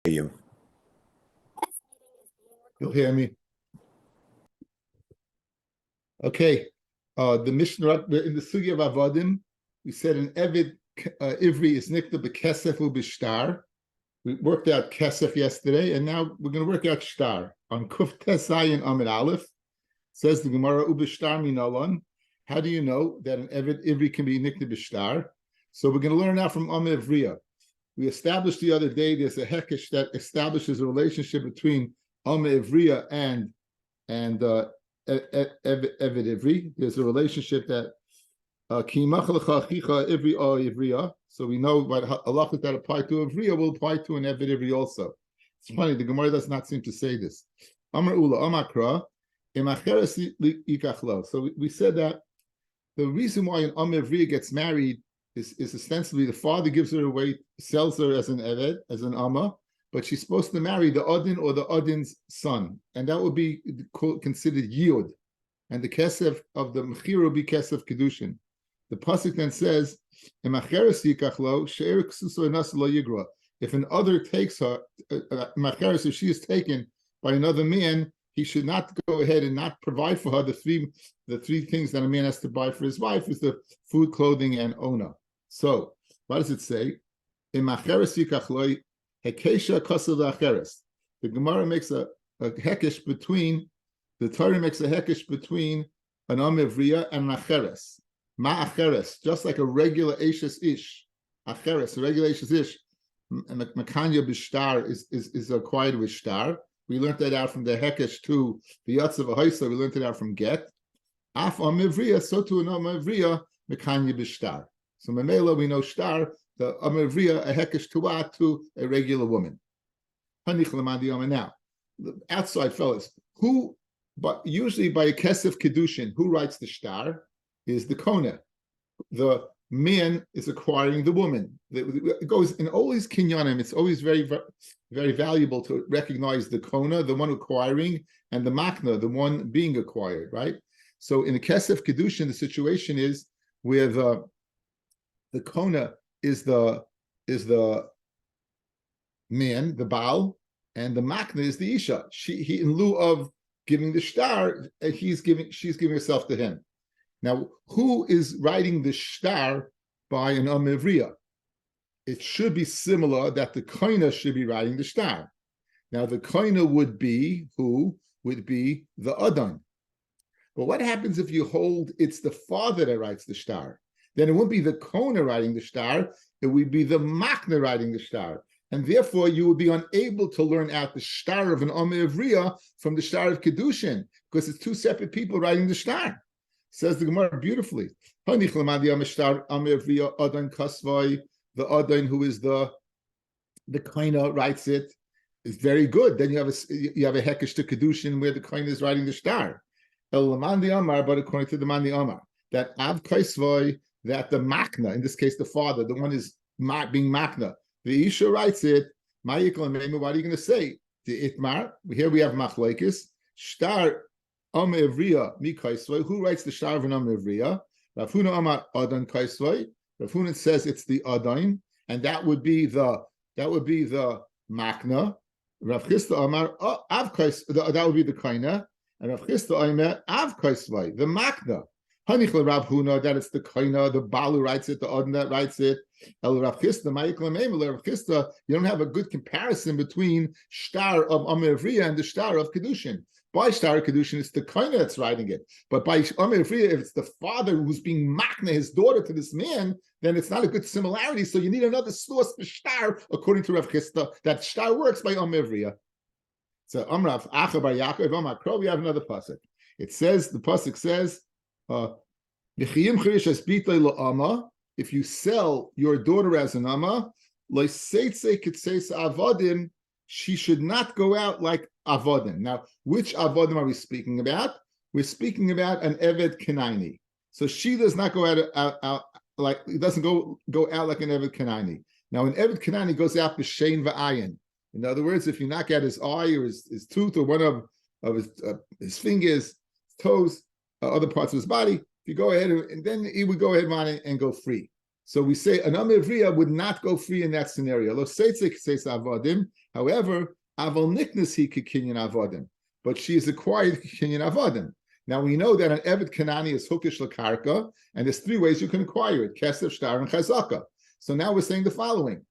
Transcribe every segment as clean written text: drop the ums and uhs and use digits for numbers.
You. You'll hear me. Okay. The Mishnah in the Sugya of Avodim, we said an Evid Ivri is nikta b'kesef u'b'shtar. We worked out kesef yesterday, and now we're going to work out shtar. On Kuf Tesayin Amid Aleph, says the Gemara u'b'shtar minolon. How do you know that an Evid Ivri can be nikta b'shtar? So we're going to learn now from Amid Ivriya. We established the other day there's a hekesh that establishes a relationship between Amid Ivriya and Evid Ivri. There's a relationship that Ivri or Ivriya. So we know what halachas that apply to Ivriya will apply to an Evid Ivri also. It's funny, the Gemara does not seem to say this. Amar Ula, Amakra, so we said that the reason why an Amar Ivriya gets married is ostensibly the father gives her away, sells her as an Eved, as an Amma, but she's supposed to marry the Adin or the Adin's son, and that would be considered Yud. And the Kesef of the Mechira will be Kesef Kidushin. The pasuk then says, if an other takes her, if she is taken by another man, he should not go ahead and not provide for her the three things that a man has to buy for his wife is the food, clothing, and ona. So, what does it say? The Gemara makes a hekesh between, the Torah makes a hekesh between an Amivriya and an Acheres. Ma'acheres, just like a regular Ashes Ish. Acheres, a regular Ashes Ish. Makanya b'shtar is acquired with shtar. We learned that out from the hekesh to the Yatzav Haisa. We learned it out from get. Af Amivriya, so to an Amivriya, Makanya b'shtar. So Memela, we know shtar, the Amivriya, a hekesh tuah to a regular woman. Now, outside fellas, but usually by a kesef kedushin, who writes the shtar is the kona. The man is acquiring the woman. It goes in all these kinyanim. It's always very, very valuable to recognize the kona, the one acquiring, and the makna, the one being acquired. Right. So in the kesef kedushin, the situation is where the kona is the man, the baal, and the makna is the isha. He in lieu of giving the shtar, she's giving herself to him. Now, who is writing the shtar by an amivriya? It should be similar that the koina should be writing the shtar. Now, the koina would be who would be the adon. But what happens if you hold it's the father that writes the shtar? Then it wouldn't be the kona writing the shtar, it would be the makna writing the shtar. And therefore, you would be unable to learn out the shtar of an Amivriya from the shtar of Kidushin, because it's two separate people writing the shtar. Says the Gemara beautifully. The Adon, who is the Kaina, writes it, is very good. Then you have a Hekesh to Kedushin where the Kaina is writing the shtar. But according to the Mandi Amar, that Av Kaisvoi, that the Makna, in this case the father, the one is being Makna, the Isha writes it. What are you going to say? The Itmar. Here we have Machlekes. Shtar Amivriya mi Kaisvoi. Who writes the shtar of an Amivriya? Rav Huna Amar Adon Kaisvoi. Rav Huna says it's the Adon, and that would be the Makna. Rav Chisda Amar Av Kaisvoi. That would be the Kaina. And Rav Chisda Amar Av Kaisvoi, the Makna. Hanichla Rav Huna, that it's the Kaina, the Balu writes it, the Adon that writes it. El Rav Chisda, Rav Chisda, you don't have a good comparison between shtar of Amivriya and the shtar of Kedushin. By shtar of Kedushin, it's the Kaina that's writing it. But by Amivriya, if it's the father who's being makna his daughter to this man, then it's not a good similarity. So you need another source for shtar, according to Rav Chisda, that shtar works by Amivriya. So Amrav Acha Bar Yaakov Amakro, we have another pasuk. It says, the pasuk says, if you sell your daughter as an amma, she should not go out like avodim. Now, which avodim are we speaking about? We're speaking about an Eved Kenani. So she does not go out like, it doesn't go out like an Eved Kenani. Now, an Eved Kenani goes out b'shein v'ayin. In other words, if you knock out his eye or his tooth or one of his fingers, his toes, other parts of his body, if you go ahead and then he would go ahead and go free. So we say an amevriya would not go free in that scenario. However, aval niknas he kinyan avodim, but she is acquired kinyan avodim. Now we know that an evet kanani is hukish lakarka, and there's three ways you can acquire it: kesef, shtar, and chazaka. So now we're saying the following: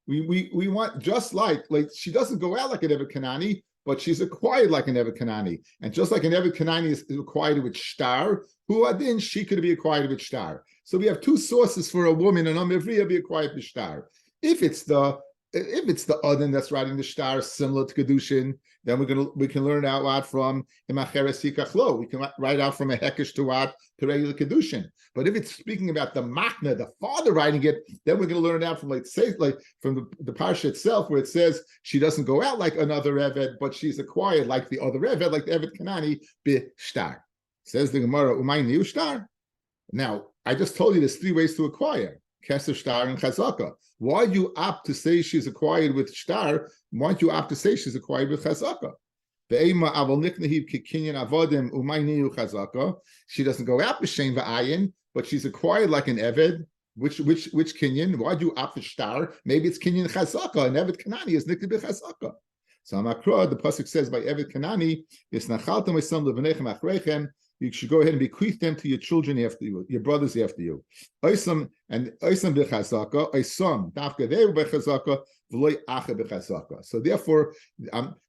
we want just like she doesn't go out like an evet kanani, but she's acquired like an evet kanani, and just like an evet kanani is acquired with shtar, who adin she could be acquired with shtar. So we have two sources for a woman, and amevriya be acquired with shtar. If it's the adin that's writing the shtar similar to Kidushin, then we can learn out loud from imacheres yikachlo. We can write out from a hekesh to what to regular Kidushin. But if it's speaking about the machna, the father writing it, then we're going to learn out from from the parsha itself, where it says she doesn't go out like another eved, but she's acquired like the other eved, like the eved kanani be shtar. Says the Gemara, umay niu shtar. Now I just told you there's three ways to acquire: kesef, shtar, and chazaka. Why do you opt to say she's acquired with shtar? Why don't you opt to say she's acquired with chazaka? She doesn't go out b'shem v'ayin, but she's acquired like an eved. Which kinyan? Why do you opt for shtar? Maybe it's kinyan chazaka. An eved kanani is nikli b'chazaka. So Amakra, the pasuk says by eved kanani, is nachaltem esam levenechem achrechem. You should go ahead and bequeath them to your children after you, your brothers after you. Oisam b'chazaka, oisam dafka they b'chazaka, v'loy acha b'chazaka. So therefore,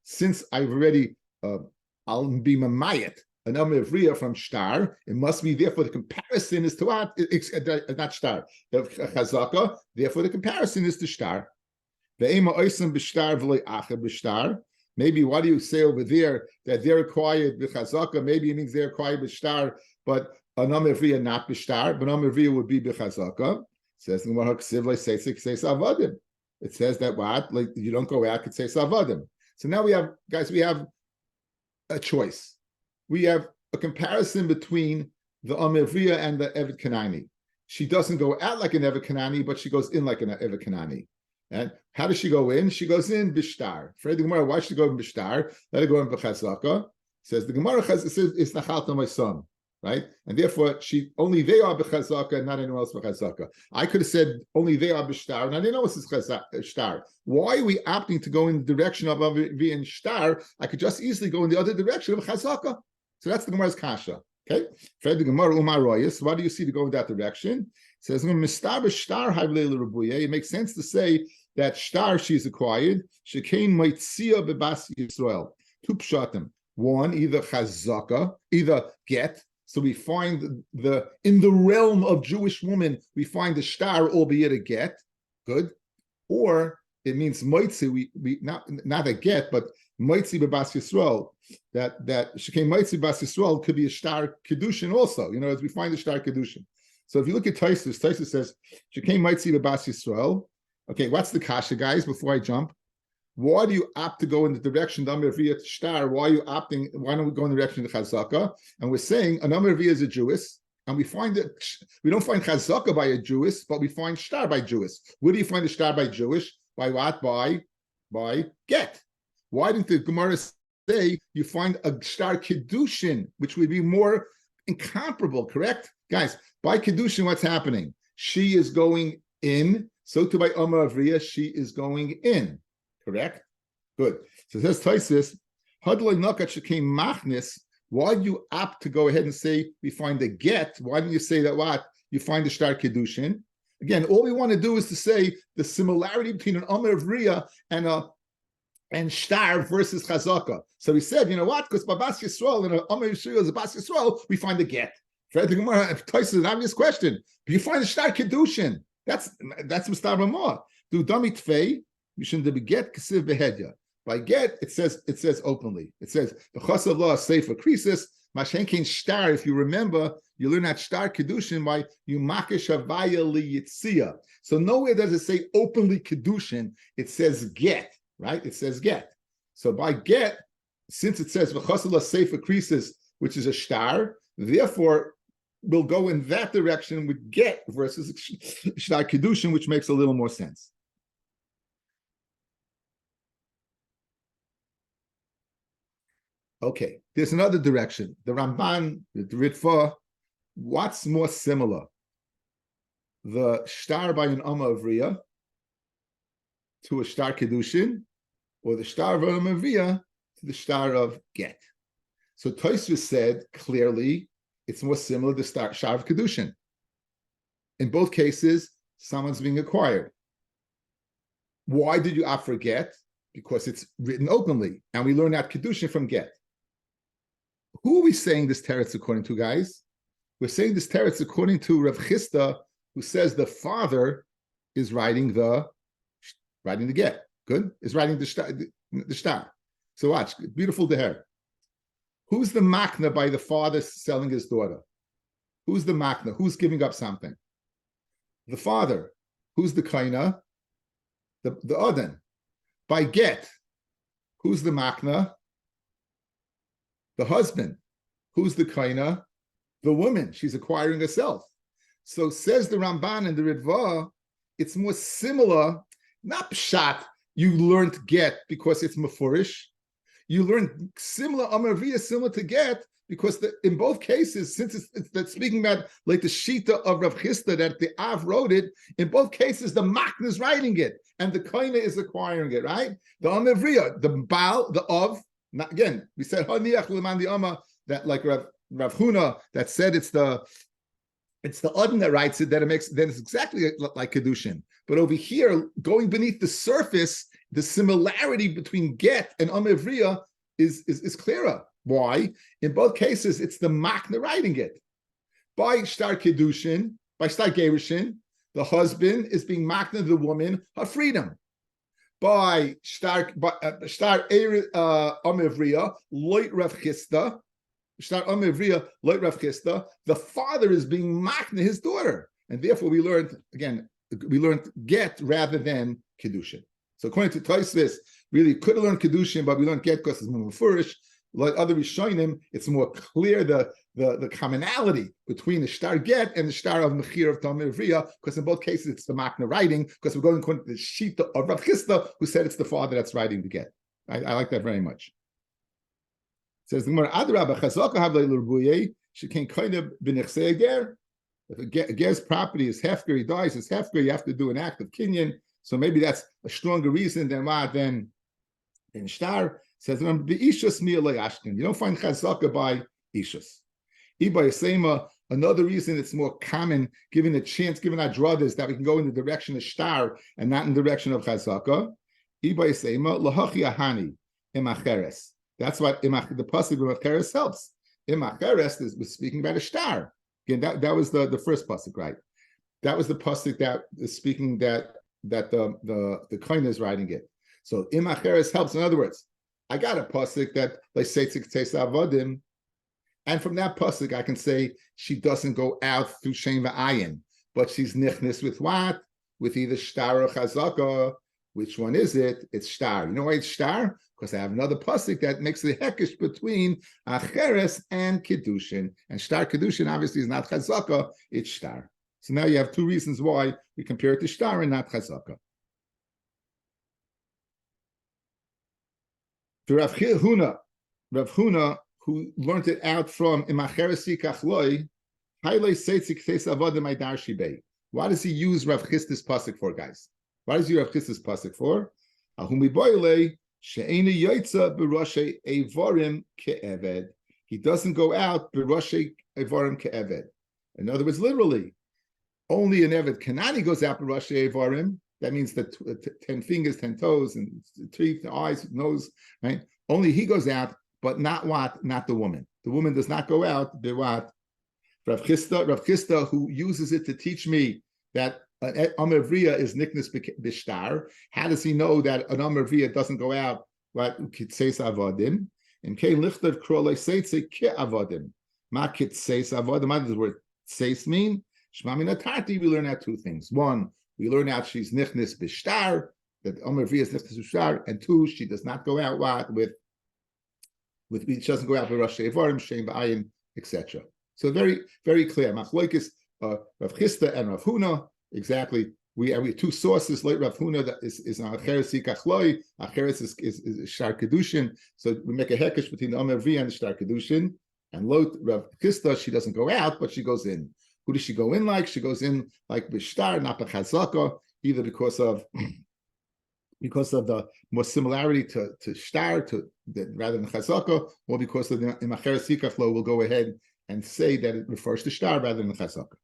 since I've already, I'll be mamayet an amevriya from shtar. It must be therefore the comparison is to what? Not shtar, chazaka. Therefore the comparison is to shtar. Ve'ema oisam b'shtar v'loy acha b'shtar. Maybe why do you say over there that they're acquired with chazaka? Maybe it means they're acquired with shtar, but an amevriya not b'shtar, but an amevriya would be b'chazaka. Says it says that what? Like you don't go out, could say savadim. So now we have a choice. We have a comparison between the amevriya and the evet kanani. She doesn't go out like an evet kanani, but she goes in like an evet kanani. And how does she go in? She goes in bishtar. Fred the Gemara, why should she go in bishtar? Let her go in b'chazaka. Says the Gemara says it's nachalta my son, right? And therefore only they are b'chazaka and not anyone else b'chazaka. I could have said only they are bishtar, and I didn't know it's shtar. Why are we opting to go in the direction of being shtar? I could just easily go in the other direction of chazaka. So that's the Gemara's kasha. Okay, Fred the Gemara umaroyis. Why do you see to go in that direction? It says it makes sense to say that shtar she's acquired. Shekain maitzia bebas Yisrael. Two pshatim. One, either chazaka, either get. So we find in the realm of Jewish woman, we find the shtar, albeit a get. Good. Or it means maitzi. We not a get, but maitzi bebas Yisrael. That shekain maitzi bebas Yisrael could be a shtar Kidushin also. You know, as we find the shtar Kidushin. So if you look at Taisus says shekain maitzi bebas Yisrael. Okay, what's the kasha, guys? Before I jump, why do you opt to go in the direction of Amir Shtar? Why are you opting? Why don't we go in the direction of Chazaka? And we're saying an Amir is a Jewess, and we find that we don't find Chazaka by a Jewess, but we find Shtar by Jewess. Where do you find the Shtar by Jewish? By what? By get. Why didn't the Gemara say you find a Shtar Kidushin, which would be more incomparable? Correct, guys. By Kidushin, what's happening? She is going in. So to by Amar Avriya, she is going in. Correct? Good. So it says Taisis, Hadloi Nakat Shekim Machnis. Why do you opt to go ahead and say we find the get? Why don't you say that what? You find the Shtar Kedushin? Again, all we want to do is to say the similarity between an Amar Avriya and Shtar versus Chazaka. So we said, you know what? Because by Bas Yisrael and Amar Yisrael is a Bas Yisrael, we find the get. Taisis, an obvious question. Do you find the Shtar Kedushin? That's Mustar Ramah. Do Dami Tfei, you shouldn't be get Kesiv Behedya. By get, it says openly. It says the Chasav Law Sefer Krisis, Mashenkin Shtar. If you remember, you learn that Shtar Kedushin by Yumakish Havaya Liyitzia. So nowhere does it say openly Kedushin, it says get, right? It says get. So by get, since it says the Chasav Law Sefer Krisis, which is a Shtar, therefore we'll go in that direction with get versus Shtar Kedushin, which makes a little more sense. Okay, there's another direction. The Ramban, the Ritva, what's more similar? the star by an Amma of Riyah to a star Kidushin, or the star of an Amma of Riyah to the star of Get. So Tosfos said clearly it's more similar to the star of Kidushin. In both cases, someone's being acquired. Why did you opt for Get? Because it's written openly, and we learn that Kidushin from Get. Who are we saying this teretz according to, guys? We're saying this teretz according to Rav Chisda, who says the father is writing the Get. Good? Is writing the shtar. So watch, beautiful deher. Who's the makna by the father selling his daughter? Who's the makna? Who's giving up something? The father. Who's the kaina? The Aden. By Get, who's the makna? The husband. Who's the kaina? The woman. She's acquiring herself. So says the Ramban and the Ritva, it's more similar, not pshat, you learned Get because it's mafurish. You learned similar Amarviyah, similar to Get, because in both cases, since it's speaking about like the Shita of Rav Chisda that the Av wrote it, in both cases the Makna is writing it and the Kaina is acquiring it, right? The Amarviyah, the Baal, the Av, again, we said Haniach Leman the Amma, that like Rav Huna that said it's the Adon that writes it, then it's exactly like Kedushin. But over here, going beneath the surface, the similarity between Get and Amevriya is clearer. Why? In both cases, it's the Makna writing it. By Shtar Kedushin, by Shtar Gerushin, the husband is being Makna the woman her freedom. By Shtar Amevriya, Loit Rav Chisda, Shtar Amevriya, Loit Rav Chisda, the father is being Makna his daughter. And therefore we learned Get rather than Kedushin. So according to Tosfos, really could have learned Kidushin, but we learned Get because it's more mafurish. Like other Rishonim, it's more clear the commonality between the Shtar Get and the Shtar of Mechir of Talmud Vriya, because in both cases it's the Makna writing, because we're going according to the Shita of Rav Chisda, who said it's the father that's writing the Get. I like that very much. It says the Gemara, Adrabah Chazaka Havlei L'Rubuye, she can kind of b'nechsei ger. If a ger's property is hefker, he dies, it's hefker, you have to do an act of kinyan. So maybe that's a stronger reason than Shtar. Says, you don't find chazaka by ishus. Another reason it's more common, given a chance, given our druthers, that we can go in the direction of Shtar and not in the direction of chazaka. That's what the pasuk of Acheres helps. Imacheres was speaking about a Shtar. Again, that was the first pasuk, right? That was the pasuk that is speaking that the kohen is writing it. So Imacheres helps. In other words, I got a pasuk that like Seitzik Teis Avodim, and from that pasuk I can say she doesn't go out through Shem V'ayin, but she's nichnis with what? With either Shtar or Chazaka. Which one is it? It's Shtar. You know why it's Shtar? Because I have another pasuk that makes the hekesh between Acheres and Kidushin. And Shtar Kidushin obviously is not Chazaka, it's Shtar. So now you have two reasons why we compare it to Shtar and not Chazaka. To Rav Huna, who learned it out from Imacheresi Kachloi, Hailei Seitzik Teis Avodim Aydar Shibei. Why does he use Rav Chisda's pasuk for, guys? Why does he use Rav Chisda's pasuk for? Ahumi Boile She'ena Yaitza B'Roshei Evarim Ke'eved. He doesn't go out B'Roshei Evarim Ke'eved. In other words, literally, only an Eved Kanani goes out B'Roshei Evarim. That means the 10 fingers, 10 toes, and teeth, the eyes, nose, right? Only he goes out, but not what? Not the woman. The woman does not go out. They what? Rav Chisda, who uses it to teach me that an Amavriya is Niknas Bishtar. How does he know that an Amavriya doesn't go out? What? Kitseis Avodim. And Kein Lichter Krolei Seitze Ke Avodim. Ma Kitseis Avodim. What does the word Seis mean? Shmamina Tarti, we learn out two things. One, we learn out she's nichnis b'shtar, that Omer V'ya is nichnis b'shtar, and two, she does not go out with she doesn't go out with Rosh Evarim, Shem V'ayin, etc. So very, very clear. Machloikis, Rav Chisda and Rav Huna, exactly. We have two sources. Like Rav Huna that is on Acheres Yikachloi, Acheres is Shtar Kedushin. So we make a hekesh between the Omer V'ya and the Shtar Kedushin. And Lot Rav Chisda, she doesn't go out, but she goes in. Who does she go in like? She goes in like b'shtar, not b'chazaka, either because of the more similarity to shtar rather than chazaka, or because of the imacheres sikach law will go ahead and say that it refers to shtar rather than chazaka.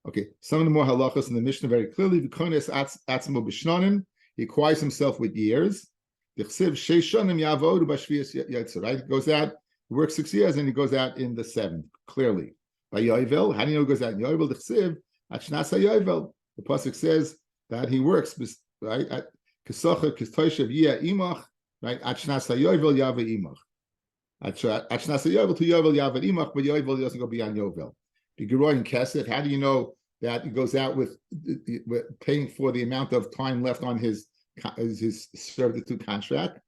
Okay, some of the more halachas in the Mishnah very clearly. V'koines atzmo b'shnanim, he acquires himself with years. D'chsiv sheish shanim yavodu b'shviyas yotzer. Right, he goes out, he works 6 years, and he goes out in the 7th. Clearly, by Yovel, how do you know he goes out in Yovel? D'chsiv atshnas haYovel. The pasuk says that he works right at Kesocha Kestoishev Yia Imach. Right, atshnas haYovel yava imach. Atshnas haYovel to Yovel yava imach, but Yovel doesn't go beyond Yovel. Geroy Kesef, how do you know that he goes out with paying for the amount of time left on his servitude contract?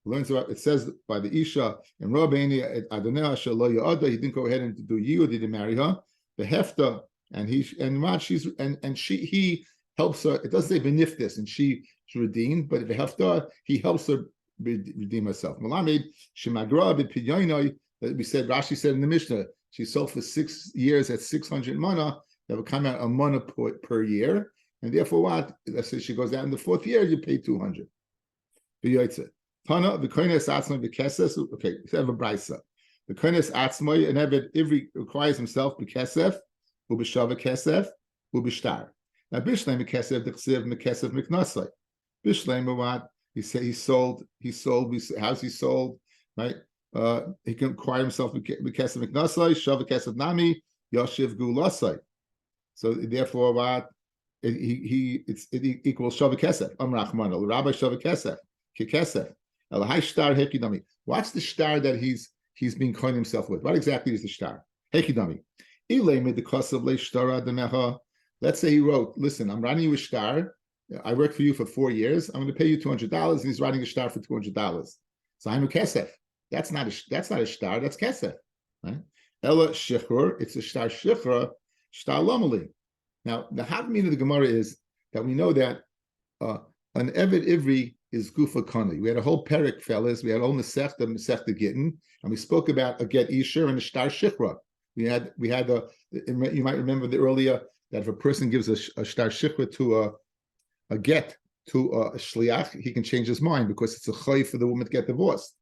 Learns about, it says by the Isha and Rabbi he didn't go ahead and do Yiyud, he didn't marry her. The Hefta, and he helps her. It doesn't say beniftis, and she's redeemed, but the Hefta, he helps her redeem herself. Malamed Shemagra b'Pidyoinoi. That we said, Rashi said in the Mishnah, she sold for 6 years at 600 mana. That would come out a mana per year, and therefore what? Let's say she goes out in the 4th year, you pay 200. Tana v'koines atzmai b'kesef. Okay, we have a brisa. V'koines atzmai, and Eved Ivri requires himself b'kesef, u'b'shava kesef, u'b'shtar. Now b'shleim b'kesef d'chsev b'kesef miknasai. B'shleim what? He sold. How's he sold? Right. He can acquire himself b'kesef miknasai, shava kesef nami, yoshiv gulasai. So therefore, what it equals shava kesef. Amrachman, Rabbi shava kesef, kekesef. Elahai shtar hekidami. What's the shtar that he's being coined himself with? What exactly is the shtar? Hekidami. Ilay made the cost of leishtara demecha. Let's say he wrote, "Listen, I'm writing you a shtar. I worked for you for 4 years. I'm going to pay you $200." And he's writing a shtar for $200. So I'm a kesef. That's not a shtar. That's kesef, right? Ella shichrur. It's a shtar shichrur. Shtar lamali. Now the havmin of the Gemara is that we know that an Eved Ivri is gufa kani. We had a whole perik, fellas. We had all Masechta Gittin, and we spoke about a get isher and a shtar shichrur. We had you might remember the earlier that if a person gives a shtar shichrur to a get to a shliach, he can change his mind because it's a chay for the woman to get divorced.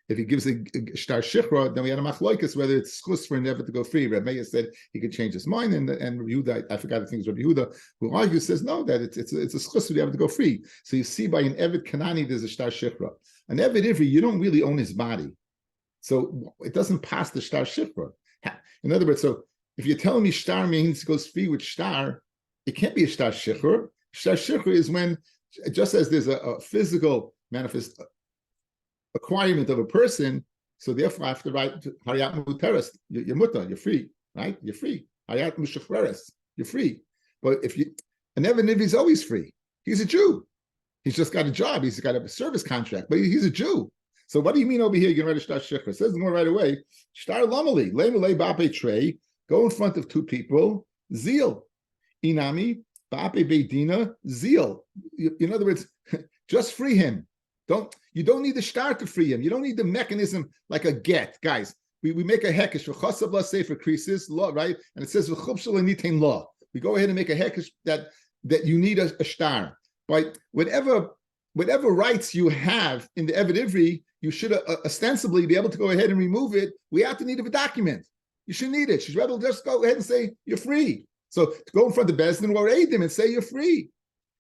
If he gives a shtar shikra, then we had a machlokes whether it's schus for never to go free. Rabbi said he could change his mind, and Rabbi Yehuda, I forgot, I think it's Rabbi Yehuda, who argues, says no, that it's a schus for never to go free. So you see, by an Eved Kanani, there's a shtar shikra. An Eved Ivri, you don't really own his body, so it doesn't pass the shtar shikra. In other words, so if you're telling me shtar means goes free with shtar, it can't be a shtar shikra. Shtar shikra is when, just as there's a physical manifest acquirement of a person, so therefore I have to write Hayat Muteres, you're mutter, you're free, right? You're free. Hayat Mushachreres, you're free. But if you, an Eved Ivri is always free. He's a Jew. He's just got a job. He's got a service contract, but he's a Jew. So what do you mean over here? You're going to write a shtar shikra? It says more right away. Shtar lamali, le bape trey. Go in front of 2 people. Zeal, inami bape beidina. Zeal. In other words, just free him. You don't need the shtar to free him. You don't need the mechanism like a get, guys. We make a hekesh for chasav la sefer krisis law, right? And it says v'chubshel anitain law. We go ahead and make a hekesh that you need a shtar. But whatever rights you have in the Eved Ivri, you should ostensibly be able to go ahead and remove it. We have to need a document. You shouldn't need it. She's rather just go ahead and say you're free. So to go in front of the Bezdin or aid them and say you're free.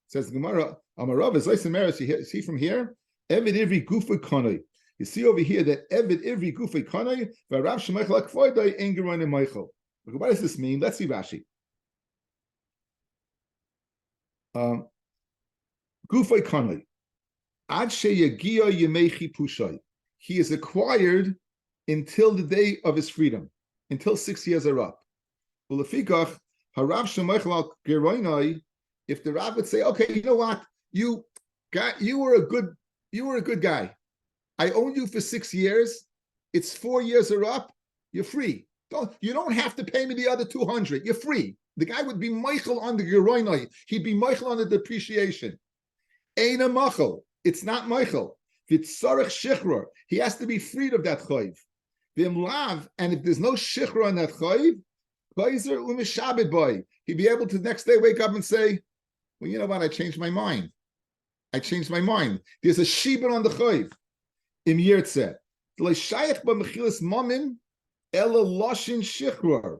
Says the Gemara, Amarav is listen, Maris. You see from here. Eved Ivri Gufay Kanoi. You see over here that Eved Ivri Gufay Kanoi, V'Rav Shemech Lakfoidai Engeron and Michael. What does this mean? Let's see Rashi. Gufay Kanoi. Ad sheyagia yemechi pushai. He is acquired until the day of his freedom, until 6 years are up. Ulefikach Harav Shemech Lakgeroinai. If the Rav would say, okay, you know what, you were a good guy. I owned you for 6 years. It's 4 years are up. You're free. You don't have to pay me the other 200. You're free. The guy would be Michael on the Geroinoi. He'd be Michael on the depreciation. Eina Machel. It's not Michael. V'tzarech Shichror. He has to be freed of that chayv. Bimlav, and if there's no shichra on that chayiv, he'd be able to the next day wake up and say, well, you know what? I changed my mind. There's a shibur on the chayiv. Im yirtzeh. L'shayich b'mechilas mamin ela loshin shichror.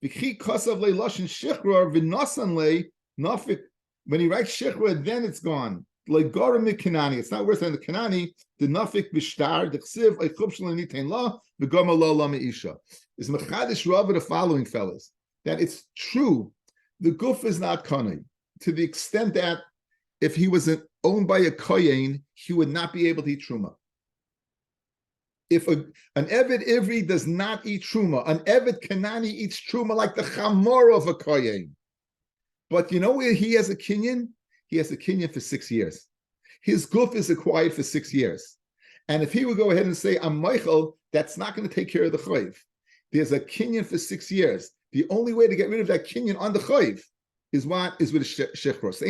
V'chi kosav le loshin shichror v'nosan le nafik. When he writes shichror, then it's gone. Legorim Kanani. It's not worse than the Kanani. The nafik b'shtar the chsiv eichub shel nitain la v'goma lo la meisha. Is mechadish Rabbi the following, fellas, that it's true. The guf is not kanai to the extent that if he was owned by a kohen, he would not be able to eat truma. If an Eved Ivri does not eat truma, an Eved Kanani eats truma like the chamor of a kohen. But you know where he has a kinyan? He has a kinyan for 6 years. His guf is acquired for 6 years. And if he would go ahead and say, I'm Michael, that's not going to take care of the chayv. There's a kinyan for 6 years. The only way to get rid of that kinyan on the chayv is what? Is with a shechros.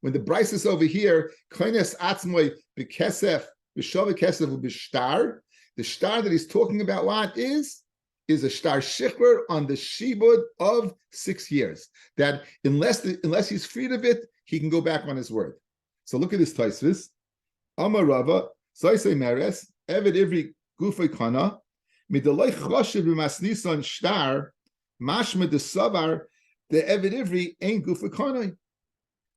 When the Bryce is over here, koines atzmoy b'kesef, b'shava kesef, b'shtar, the star that he's talking about what is a star shechor on the shibud of 6 years. That unless he's freed of it, he can go back on his word. So look at this Taisvis. Amar Rava, Saisei Meres, Eved Ivri Gufay Kana, Midalei Choshev B'masnisan Shtar, Mashma de Savar, the Eved Ivri ain't Gufay Kana.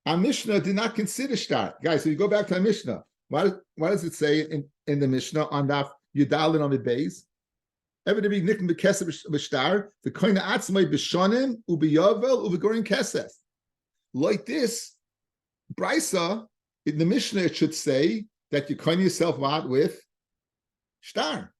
Our Mishnah did not consider Shtar. Guys, so you go back to our Mishnah. Why does it say in the Mishnah on Daf Yudalin on the base? Eved Ivri Nikim B'Kesef B'Shtar, the Koina Atzmai B'Shonim, U'B'Yovel, U'B'Gorin Kesef. Like this, Brisa, in the Mishnah, it should say that you coin yourself out with shtar.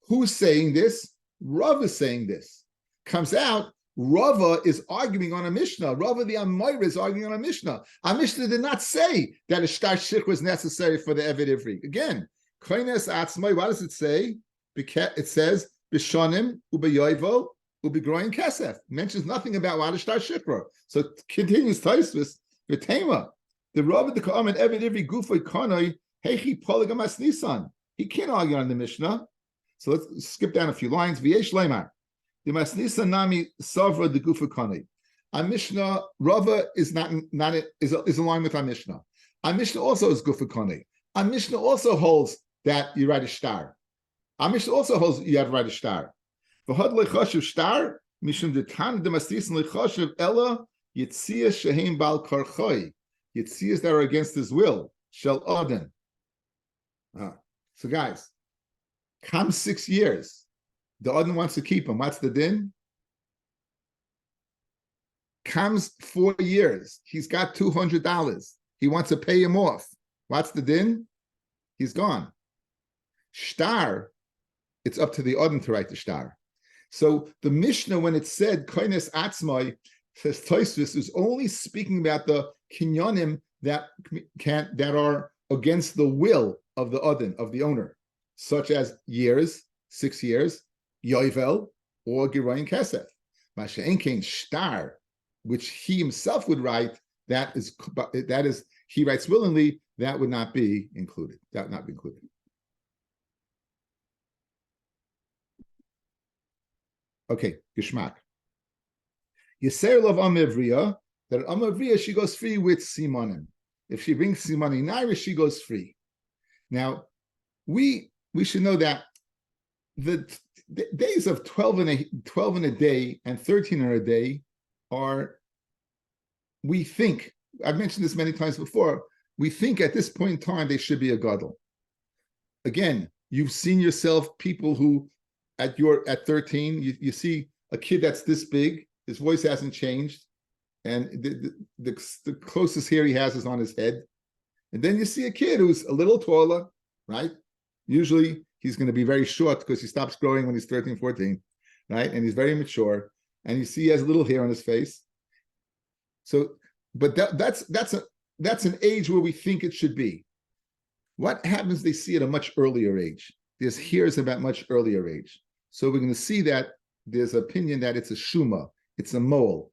Who's saying this? Rav is saying this. Comes out, Rava is arguing on a Mishnah. Rava the Amoira is arguing on a Mishnah. Our Mishnah did not say that a shtar shich was necessary for the Eved Ivri. Again, koines atzmai, what does it say? It says, Bishonim, ubeyoivo, ubegroin kesef. It mentions nothing about what a shtar shikra. So it continues Taisvis, Vitema. The Rabbi the Ka'aman Eved Ivri Gufay Kanoi Hechi Polygamas Nisan. He can't argue on the Mishnah. So let's skip down a few lines. V'yesh Leimar. The Masnisan Nami Savra the Gufay Kanoi. Our Mishnah Rava is is aligned with our Mishnah. Our Mishnah also is Gufay Kanoi. Our Mishnah also holds that you write a shtar. Our Mishnah also holds you have to write a shtar. V'had lechashiv shtar mishum detan the Masnisan lechashiv ella yitzia shehem bal karchoi. Yitzias that are against his will, shall Odin. So guys, come 6 years. The Odin wants to keep him. What's the din? Comes 4 years. He's got $200. He wants to pay him off. What's the din? He's gone. Shtar, it's up to the Odin to write the shtar. So the Mishnah, when it said koines atzmai, says Tosfos is only speaking about the kinyonim that are against the will of the Odin, of the owner, such as years, 6 years, yoivel, or giroin kesef. Masha'en kein shtar, which he himself would write, that is he writes willingly, that would not be included. That would not be included. Okay, Gishmak. Yisrael of Amivriya, that Amivriya, she goes free with Simonim. If she brings Simoni Naira, she goes free. Now, we should know that the days of 12 in a day and 13 in a day are, we think, I've mentioned this many times before, we think at this point in time they should be a gadol. Again, you've seen yourself, people who at 13, you see a kid that's this big, his voice hasn't changed, and the closest hair he has is on his head. And then you see a kid who's a little taller, right? Usually he's going to be very short because he stops growing when he's 13, 14, right? And he's very mature, and you see he has a little hair on his face. So, but that's an age where we think it should be. What happens? They see at a much earlier age. There's hairs about much earlier age. So we're going to see that there's an opinion that it's a shuma, it's a mole.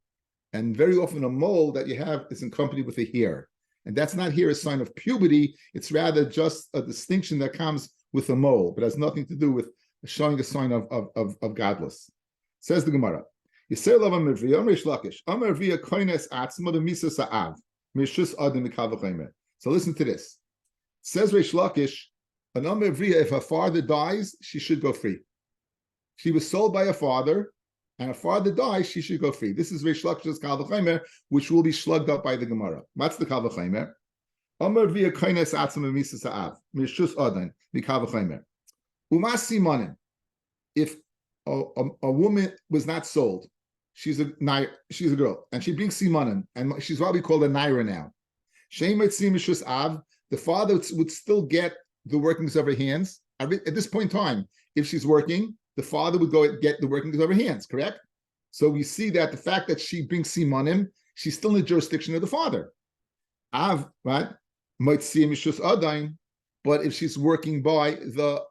And very often a mole that you have is accompanied with a hair. And that's not here a sign of puberty, it's rather just a distinction that comes with a mole, but has nothing to do with showing a sign of godless. Says the Gemara. Yisrael Lavan Mevriya, Amr Shlakish, Amr Via Koines Atzma, the Misa Sa'av, Mishus Adam Mikavachemer. So listen to this. Says Reish Lakish, an Amr Via, if her father dies, she should go free. She was sold by her father, and her father dies, she should go free. This is Reish Lakish's Kavachemer, which will be slugged up by the Gemara. What's the Kavachemer? Amr Via Koines Atzma, Misa Sa'av, Mishus Adam Mikavachemer. Umas Simonim. If a woman was not sold, she's a girl, and she brings simanim, and she's what we call a naira now. The father would still get the workings of her hands at this point in time. If she's working, the father would go get the workings of her hands. Correct. So we see that the fact that she brings simanim, she's still in the jurisdiction of the father. Av, right? Might see mishus adain, but if she's working by the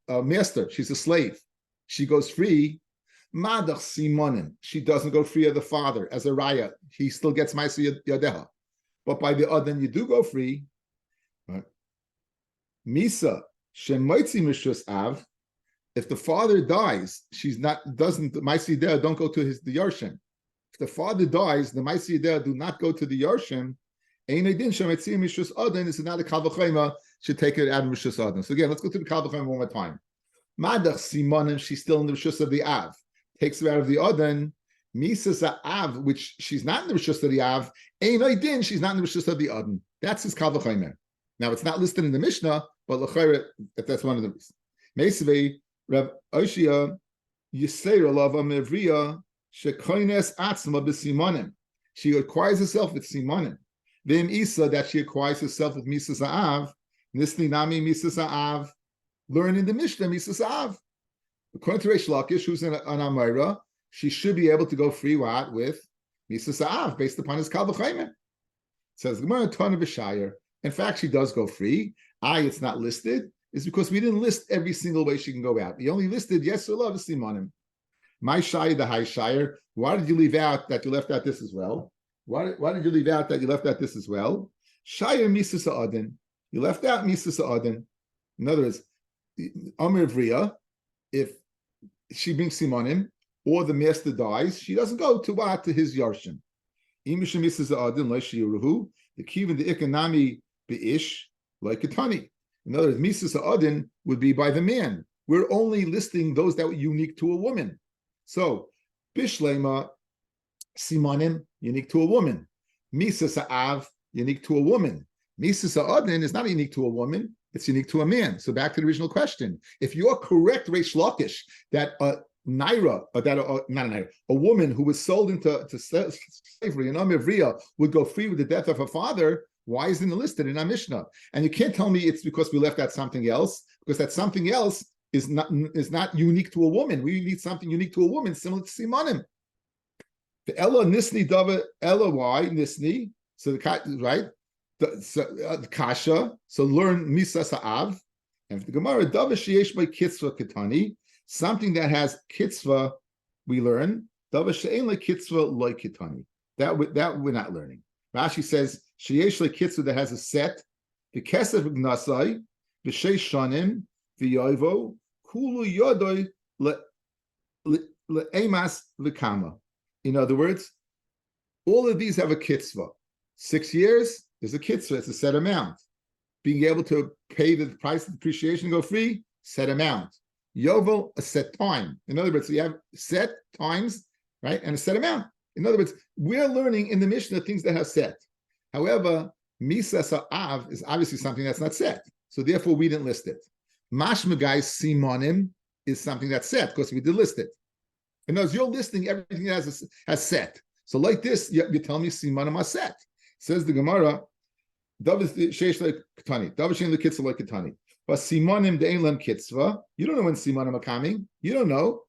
master, she's a slave. She goes free. Madach simonim. She doesn't go free of the father as a raya. He still gets ma'aseh yadeha. But by the other, you do go free. Right? Misa shemoitzi mishus av. If the father dies, doesn't ma'aseh yadeha don't go to the yarshim. If the father dies, the ma'aseh yadeha do not go to the yarshim. Ein edin shemoitzi mishus adin. This is not a kavachayma. Should take it out of mishus adin. So again, let's go to the kavachayma one more time. Madach simonim, she's still in the rishus of the av. Takes her out of the Adon, Misas Av, which she's not in the Rishus of the Av, Ein Oidin, she's not in the Rishus of the Adon. That's his Kal V'chomer. Now, it's not listed in the Mishnah, but L'chayre, that's one of the reasons. Meisvei, Rav Oshia, Yisrael Lava Mevriya, Shekoines Atzma B'Simonim. She acquires herself with Simonim. V'im Isa, that she acquires herself with Misas Av, Nisni Nami Misas Av, learn in the Mishnah Misas Av. According to Reish Lakish, who's an Amira, she should be able to go free with Misa Sa'av, based upon his Kal V'chomer. Says Gemara Tana B'Shayir. In fact, she does go free. It's not listed, is because we didn't list every single way she can go out. We only listed yes or love Simonim. My Shayir, the High Shayir. Why did you leave out that you left out this as well? Why did you leave out that you left out this as well? Shayir Misa Sa'adin. You left out Misa Sa'adin. In other words, Amr Vriya, if she brings simonim or the master dies, she doesn't go to his yarshim. The kivin the ikanami beish like katani. In other words, misas adin would be by the man. We're only listing those that were unique to a woman. So bishlema simonim unique to a woman. Misas av unique to a woman. Misas adin is not unique to a woman. It's unique to a man. So back to the original question. If you're correct, Reish Lakish, that a woman who was sold into slavery, an Amivriya, would go free with the death of her father, why isn't it listed in our Mishnah? And you can't tell me it's because we left out something else, because that something else is not unique to a woman. We need something unique to a woman, similar to Simonim. The Ella Nisni Dava Ella Y Nisni. So the right. The kasha, so learn misa sa'av, and the Gemara dava sheyesh by kitzva kitani, something that has kitzva, we learn dava she'en like kitzva like kitani. That we're not learning. Rashi says sheyesh like kitzva that has a set, the kesef gnasai, the sheish shanim, the yovo kulu yodoi le'emas v'kama. In other words, all of these have a kitzva. 6 years. There's a kitzvah, it's a set amount. Being able to pay the price of depreciation and go free, set amount. Yovel, a set time. In other words, you have set times, right, and a set amount. In other words, we're learning in the Mishnah things that have set. However, Misa Sa'av is obviously something that's not set. So therefore, we didn't list it. Mashmagai Simonim is something that's set, because we did list it. In other words, you're listing everything that has set. So like this, you tell me Simonim are set. Says the Gemara, David sheish like Katani, David shein the kitzvah like Katani. But Simonim de'ein lem kitzvah. You don't know when Simonim are coming. You don't know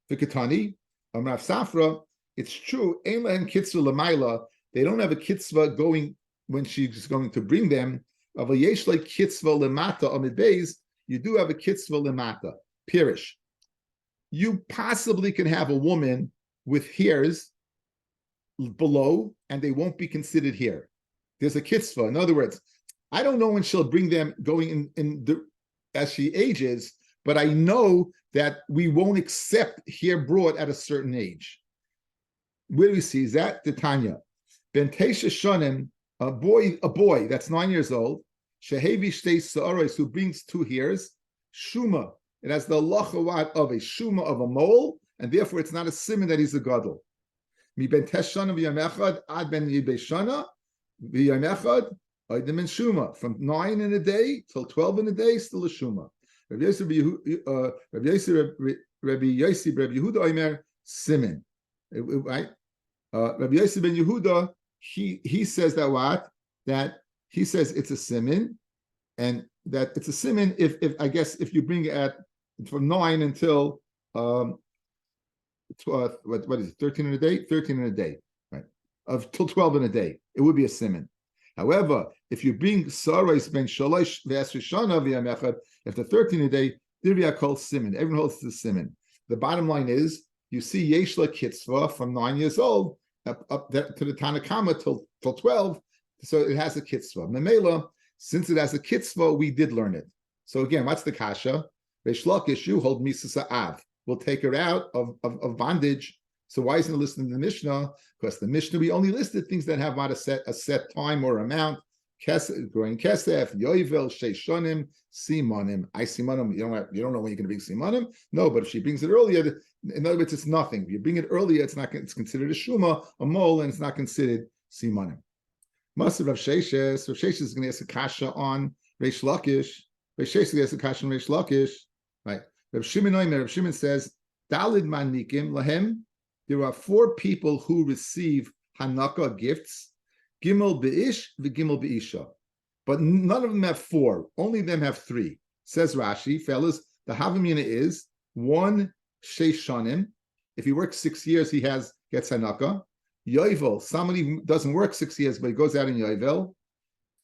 the Katani. Rav Safra, it's true. Ein lem kitzvah lemaila. They don't have a kitzvah going when she's going to bring them. Of a yesh like kitzvah lemata amid beis. You do have a kitzvah lemata. Pirish. You possibly can have a woman with hairs below, and they won't be considered here. There's a kitzvah. In other words, I don't know when she'll bring them going in the as she ages, but I know that we won't accept hair brought at a certain age. Where do we see that? The Tanya. Ben Tesha Shonim, a boy that's 9 years old, Shehevi Shtei Sa'aros, who brings 2 hairs, Shuma. It has the lachawat of a Shuma of a mole, and therefore it's not a simon that he's a gadol. Mi ben Tesh Shana v'yam echad ad ben Yibei Shana v'yam echad oidim en Shuma. From 9 in a day till 12 in a day, still a Shuma. Rabbi Yehuda Omer Simin. Right? Rabbi Yossi ben Yehuda, he says that what? That he says it's a simin, and that it's a simin if I guess if you bring it at from 9 until what is it, 13 in a day? 13 in a day, right? Till 12 in a day, it would be a simin. However, if you bring Sarais ben Shalosh v'Esr Shana v'Yamechad, if the 13 a day, Dirvia called simin. Everyone holds the simin. The bottom line is, you see Yeshla Kitzvah from 9 years old up there to the Tanakama till 12, so it has a Kitzvah. Memela, since it has a Kitzvah, we did learn it. So again, what's the kasha? Reish Lakish, you hold Misasa Av. We'll take her out of bondage. So why isn't it listed in the Mishnah? Because the Mishnah, we only listed things that have not a set time or amount. Growing kesef, yoivel, sheishonim, simonim. I simonim. You don't know when you're going to bring simonim. No, but if she brings it earlier, in other words, it's nothing. If you bring it earlier, it's not. It's considered a shuma, a mole, and it's not considered simonim. Master Rav Sheshes. Rav Sheshes is going to ask a kasha on Reish Lakish. Rav Sheshes is going to ask a kasha on Reish Lakish. Right. Rav Shimon Oimer. Rav Shimon says, Dalid manikim lahem. There are 4 people who receive Hanukkah gifts. Gimel be'ish v'gimel be'isha. But none of them have 4. Only them have 3. Says Rashi, fellas, the Havamina is 1 Sheishanim. If he works 6 years, he gets Hanukkah. Yovel, somebody who doesn't work 6 years, but he goes out in Yovel.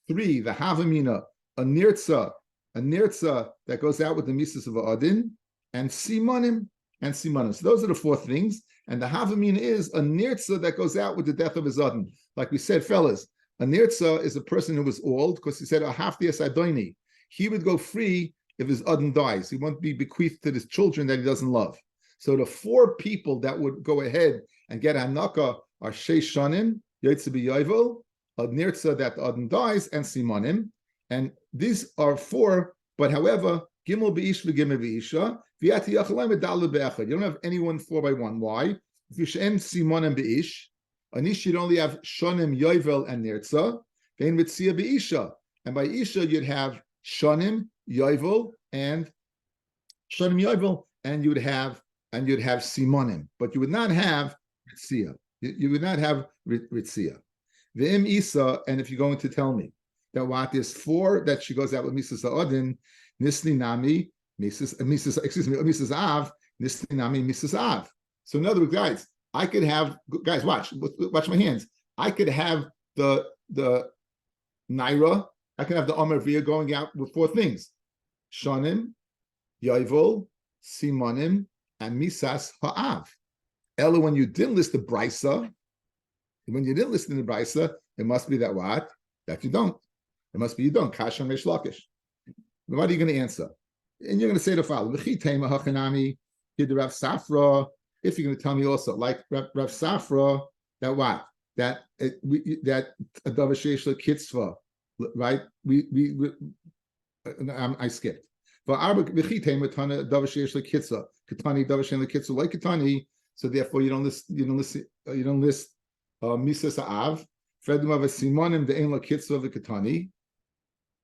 3, the Havamina, a nirtza that goes out with the Mises of Adin, and Simonim. So those are the 4 things. And the Havamina is a nirtza that goes out with the death of his Adin. Like we said, fellas, a nirtza is a person who was old, because he said, Ahaftias Adoni. He would go free if his Adin dies. He won't be bequeathed to his children that he doesn't love. So the 4 people that would go ahead and get Hanukkah are Sheish Shanim, Yotze B'Yovel, a nirtza that the Adin dies, and Simonim. And these are 4, but however, Gimel B'ish v'Gimel B'Isha, V'yati Yachalem V'Dalad B'Echad. You don't have anyone 4 by 1. Why? If you should end Simonim B'ish, Anish, you'd only have Shonim, Yovel, and Nirtza. Then with Sia B'Isha. And by Isha, you'd have Shonim, Yovel, and you'd have Simonim. But you would not have Ritzia. You would not have Ritzia. V'im Isa, and if you're going to tell me that what is 4 that she goes out with Mrs. Odin, Nisni Nami, Mrs. Av, Nisni Nami, Mrs. Av. So in other words, guys, I could have, guys, watch my hands. I could have the Naira, I can have the Omer Via going out with 4 things. Shonim, Yovel, Simonim, and Misas Ha'av. Ella, when you didn't list the Brisa, it must be that what? That you don't. It must be you don't. Kasha Reish Lakish. What are you going to answer? And you're going to say the following. Rav Safra, if you're going to tell me also, like Rav Safra, that what? That a Davar Sheish Kitzvah, right? I skipped. So therefore, you don't list Misas Av. Fredum of a Simonim the Ein La Kitzvah v'Katani.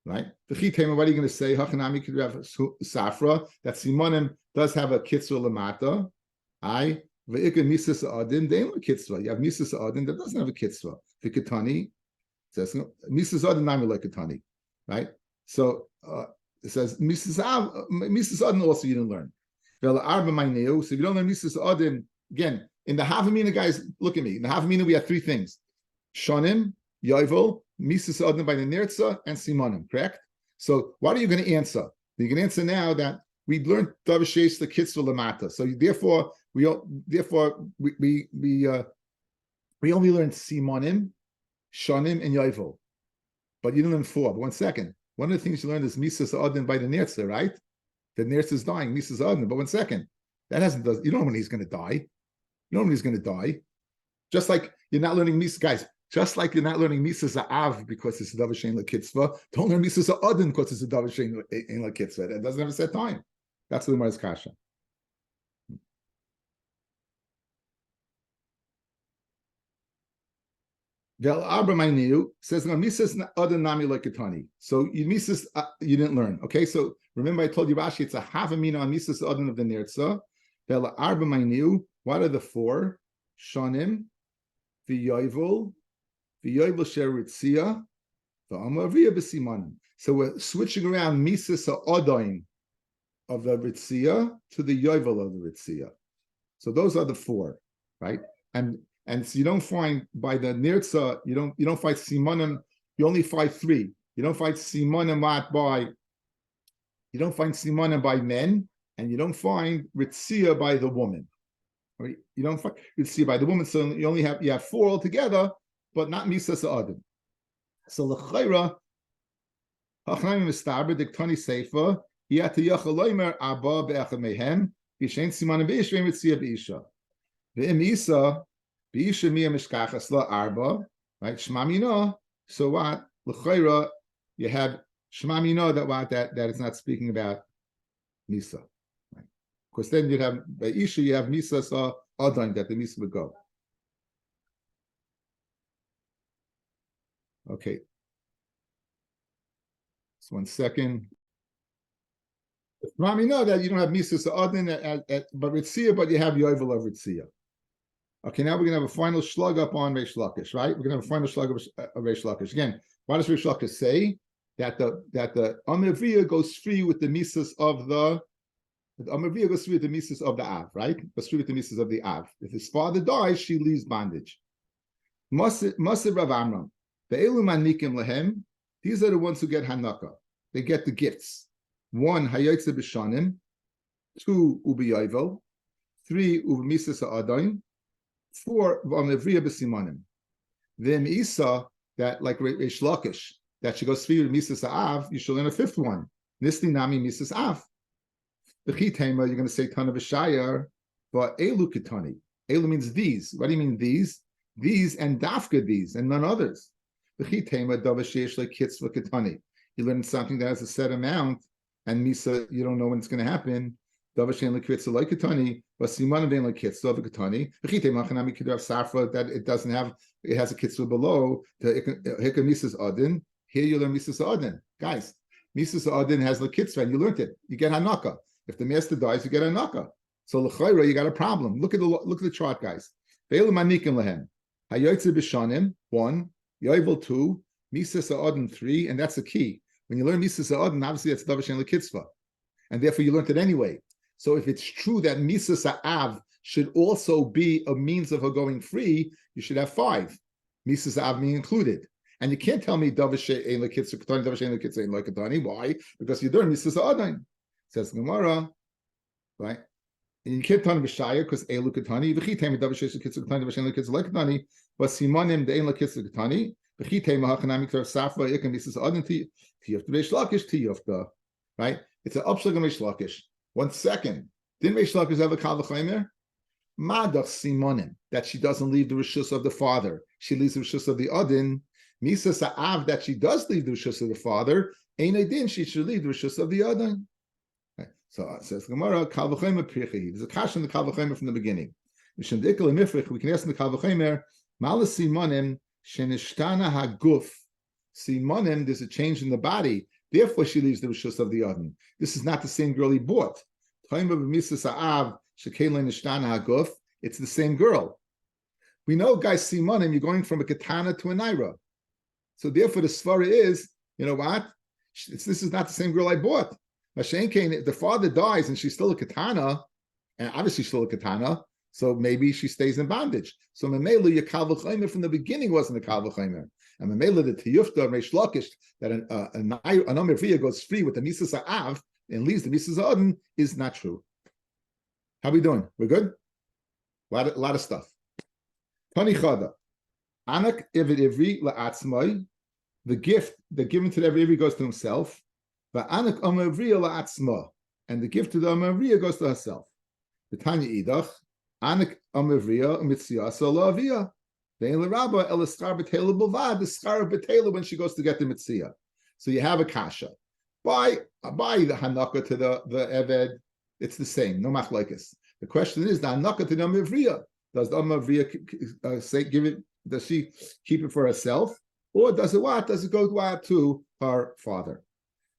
Right? What are you going to say? Hachanami could have Safra that Simonim does have a Kitzvah Lamata. Ve'ikah Misas Adin the Ein La Kitzvah. You have Misas Adin that doesn't have a Kitzvah. V'Katani says Misas Adin Nami like Katani. Right? So it says Misas Adin also you didn't learn. So if you don't learn Misas Adin, again, in the Havamina, guys, look at me. In the Havamina, we have 3 things. Shonim, Yovel, Misas Adin by the Nirtza, and Simonim, correct? So what are you going to answer? You can answer now that we learned Davar Sheish the Kitzvah Lamata. So therefore, we only learned Simonim, Shonim, and Yovel. But you didn't learn 4. But 1 second. One of the things you learned is Misas Adin by the Nirtza, right? The nurse is dying, Misas Adon. But 1 second, that hasn't. You don't know when he's going to die. You know when he's going to die. Just like you're not learning Misas, guys. Just like you're not learning Misas Av because it's a Davar Shein L'Kitzvah. Don't learn Misas Adon because it's a Davar Shein L'Kitzvah. It doesn't have a set time. That's the Gemara's kasha. Vel Abra Mainu says, "No Misas Adon Nami L'Kitani." So you Misas you didn't learn. Okay, so remember I told you Rashi it's a half a mina on Misas Adon of the Nirtza. Vel Abra Mainu. What are the 4? Shonim, V'Yovel, V'Yovel Sheritzia, V'Amavriya B'Simanim. So we're switching around Misas Adon of the Ritzia to the Yovel of the Ritzia. So those are the 4, right? And so you don't find by the Nirtza, you don't find Simanim, you only find 3. You don't find Simanim by men, and you don't find Ritzia by the woman. Right? You don't find Ritzia by the woman, so you have 4 altogether, but not Misas Adam. So L'chaira, Hachnaim Mistaber, Diktani Seifa, Yata Yachaloimer Abba Be'achad Mehem, Yishain Simanim Be'ishvein Ritzia Be'isha. Ve'im Isa, Be'isha Mia Mishkachas La Arba, right? Shmamina. So what? L'chaira, you have Shmamina that is not speaking about Misa. Right? Because then you have Be'isha, you have Misa Sa Adon that the Misa would go. Okay. Just 1 second. Shmamina that you don't have Misa Sa Adon but Ritzia, but you have Yovel of Ritzia. Okay, now we're going to have a final slug up on Reish Lakish, right? We're going to have a final slug of Reish Lakish. Again, why does Reish Lakish say that the Amavriya goes free with the Misas of the Amavriya goes free with the Misas of the Av, right? Goes free with the Misas of the Av. If his father dies, she leaves bondage. Masir Rav Amram, Be'elu Manikim Lahem, these are the ones who get Hanukah. They get the gifts. 1, Hayotze B'Shanim, 2, Ubiyovel, 3, Ubimisas Adon, 4 V'Amavriya B'Simanim. Then Isa, that like Reish Lakish, that she goes free with Misas Av, you should learn a 5th one. Nisli Nami Misas Av. The Chitema, you're going to say Tana V'Shayar, but Elu Kitani. Elu means these. What do you mean these? These and Dafka these and none others. The Chitema Davashesh like Kitzvah Kitani. You learn something that has a set amount, and Misa, you don't know when it's going to happen. Davashen like Kitzvah like Kitani. But Siman then like Kitzvah of Katani, Machanami could have Safra that it doesn't have, it has a Kitzvah below, the Hika Misas Adin. Here you learn Misas Adin. Guys, Misas Adin has the Kitzvah, and you learned it. You get Hanaka. If the master dies, you get Hanaka. So L'chaira, you got a problem. Look at the chart, guys. Ve'elu Manikim Lehem. Hayotze B'Shanim, 1, Yovel 2, Misas Adin 3, and that's the key. When you learn Misas Adin, obviously that's Davashen L'Kitzvah. And therefore you learned it anyway. So if it's true that Misas Av should also be a means of her going free, you should have 5. Misas Av being included. And you can't tell me Davashe Ein L'Kitzvah Katani, Davashe Ein L'Kitzvah Ein L'Katani. Why? Because you're doing Misas Adin. Says Gemara, right? And you can't tell me B'Shaya because Elu Katani. V'chitema Davashe L'Kitzvah Katani, Davashe Ein L'Kitzvah L'Katani. But Simanim the Ein L'Kitzvah Katani. V'chitema Hachanami K'tar Safra Yekam Misas Adin Tiyufta Reish Lakish Tiyufta. Right? It's an upshlag of Reish Lakish. 1 second. Didn't Reish Lakish have a Kal V'Chaimer? Madach Simonim, that she doesn't leave the Rishus of the father. She leaves the Rishus of the Adin. Misa Sa'av, that she does leave the Rishus of the father. Ein Adin, she should leave the Rishus of the Adin. Right. So it says Gemara, Kal V'Chaimer Pirchi. There's a kash in the Kal V'Chaimer from the beginning. We can ask in the Kal V'Chaimer, Malas Simonim, Shenishtana HaGuf. Simonim, there's a change in the body. Therefore, she leaves the Rishus of the Adin. This is not the same girl he bought. It's the same girl. We know, guys, Simonim, you're going from a katana to a naira. So therefore, the svara is, you know what? This is not the same girl I bought. If the father dies and she's still a katana, and obviously she's still a katana, so maybe she stays in bondage. So Memela, your Kal V'Chaimer from the beginning wasn't a Kal V'Chaimer. And Memela, the Tiyufta of Reish Lakish, that an Amavriya goes free with the Misas Av and leaves the Misas Adin is not true. How are we doing? We're good? A lot of stuff. Tani Chada. Anak Ivid Ivri La'atzmai. The gift that given to every Ivri goes to himself. But Anak Amavriya La'atzma. and the gift to the Amavriya goes to herself. The Tanya Idach, Anik Amavriya, Mitziyasa Lavia. Vein Rabbi, Elaskar Betela Bavad, the Skar of Betela when she goes to get the Mitziyah. So you have a kasha. By the Hanaka to the Eved, it's the same, no machlokes. The question is the Hanaka to the Amavriya. Does the Amavriya say give it? Does she keep it for herself, or does it what? Does it go to her father?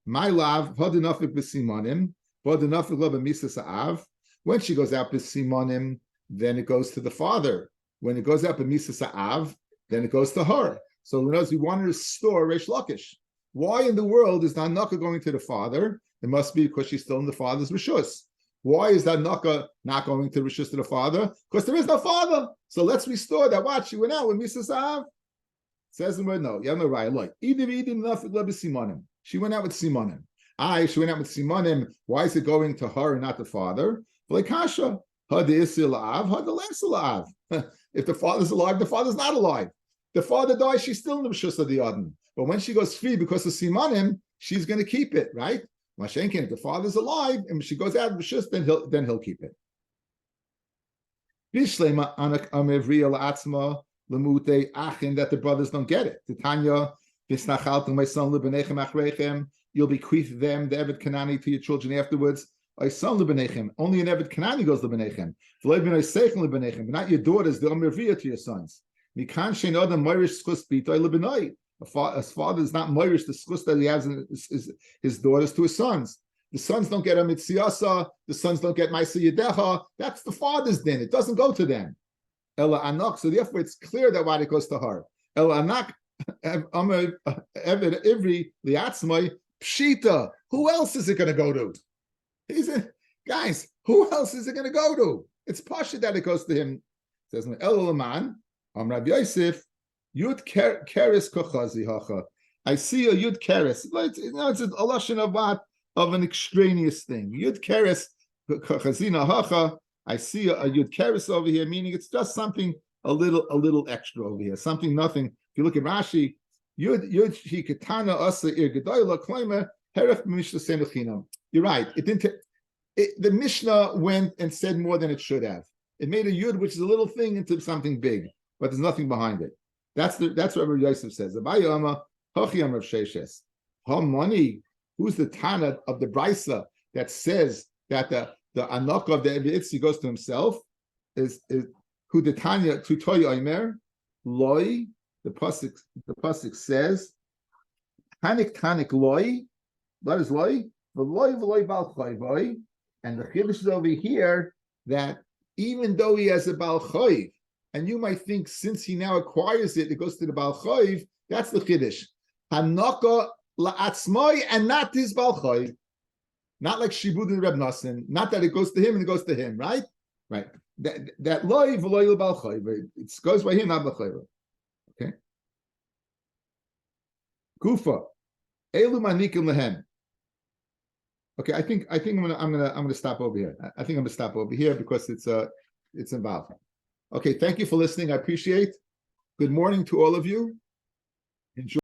My love, hadinafik b'simonim, hadinafik lo b'misas ha'av. When she goes out b'simonim, then it goes to the father. When it goes out b'misas ha'av, then it goes to her. So we want her to store Reish Lakish. Why in the world is the Hanaka going to the father? It must be because she's still in the father's rishus. Why is that Hanaka not going to rishus to the father? Because there is no father. So let's restore that. What? She went out with misas ha'av. Says the word no. You have no right. Like she went out with Simonim. She went out with Simonim. Why is it going to her and not the father? Like Kasha. If the father's alive, the father's not alive. The father dies, she's still in the Rishus of the Adon. But when she goes free because of Simonim, she's going to keep it, right? Mashenkin, if the father's alive and she goes out of Rishus, then he'll keep it. That the brothers don't get it. Titania, my son, you'll bequeath them, the Evet Kanani, to your children afterwards. Only an Evet Kanani goes to Benechem. But not your daughters, the Amavriya to your sons. A father is not Moirish the schus that he has his daughters to his sons. The sons don't get a mitziyasa, the sons don't get ma'aseh yedecha. That's the father's din. It doesn't go to them. Ella anak. So therefore, it's clear that why it goes to her. Ella anak ivri liatzmai pshita. Who else is it going to go to? Guys, who else is it going to go to? It's pasha that it goes to him. It says Ella laman Rabbi Yosef yud keres kochazi hacha. I see a yud keres. It's a lashon of what? Of an extraneous thing. Yud keres chazina hacha. I see a yud keres over here, meaning it's just something a little extra over here, something nothing. If you look at Rashi, yud shikatana asa ir gedoyla klaimer heref mishnah semechinam. You're right. The Mishnah went and said more than it should have. It made a yud, which is a little thing, into something big, but there's nothing behind it. That's what Rabbi Yosef says. Abayama hachiyam Rav Sheshes. Money. Who's the Tana of the Brisa that says that the anak of the Evitzi goes to himself? Is who the Tanya to Toy Omer Loi? The pasuk says Tanik Loi. What is Loi? V'loi bal chayvoi. And the Kidushin is over here that even though he has a bal chayv, and you might think since he now acquires it, it goes to the bal chayv. That's the Kiddush. Hanaka la'atzmai, and not his bal chayv. Not like Shibud and Reb Nassim. Not that it goes to him and it goes to him, right? Right. That loy v'loy l'bal chayv. It goes by him, not bal chayv. Okay. Kufa. Elu manikim lehem. Okay, I think I'm gonna stop over here. I think I'm gonna stop over here because it's involved. Okay, thank you for listening. I appreciate. Good morning to all of you. Enjoy.